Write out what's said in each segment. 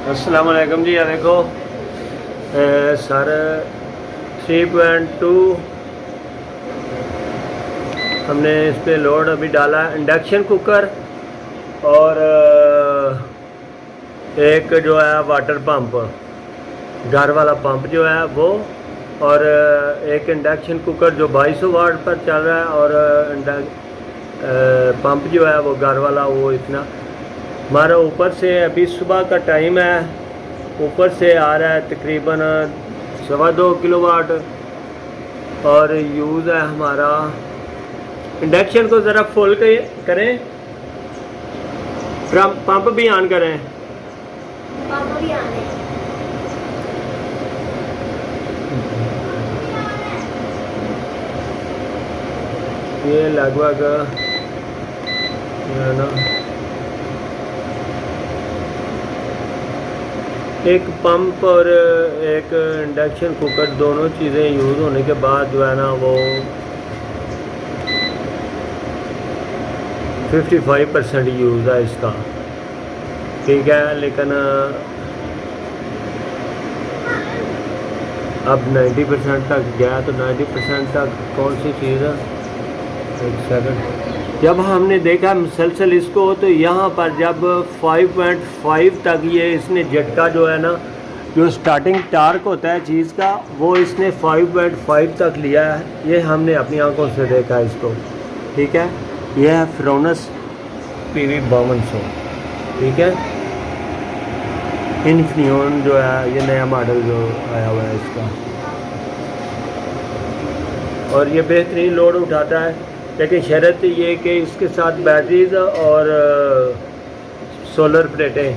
अस्सलाम वालेकुम जी। देखो सर 3.2 हमने इस पे लोड अभी डाला इंडक्शन कुकर और एक जो है वाटर पंप, घर वाला पंप जो है वो, और एक इंडक्शन कुकर जो 2200 वाट पर चल रहा है, और पंप जो है वो घर वाला वो इतना। हमारा ऊपर से अभी सुबह का टाइम है, ऊपर से आ रहा है तकरीबन 2.25 किलोवाट, और यूज़ है हमारा। इंडक्शन को ज़रा फुल करें, पंप भी ऑन करें। पंप भी ऑन है। ये लगभग ना एक पंप और एक इंडक्शन कुकर दोनों चीज़ें यूज़ होने के बाद जो है ना वो 55% यूज़ है इसका, ठीक है। लेकिन अब 90% तक गया, तो 90% तक कौन सी चीज़ है, एक सेकंड। जब हमने देखा मुसलसल इसको, तो यहाँ पर जब 5.5 तक ये इसने झटका जो है ना, जो स्टार्टिंग टार्क होता है चीज़ का, वो इसने 5.5 तक लिया है। ये हमने अपनी आंखों से देखा इसको, ठीक है। यह है फ्रोनस PV 5200, ठीक है। इन्फिनियन जो है ये नया मॉडल जो आया हुआ है इसका, और ये बेहतरीन लोड उठाता है। लेकिन शर्त ये कि इसके साथ बैटरीज और सोलर प्लेटें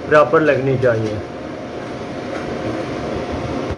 प्रॉपर लगनी चाहिए।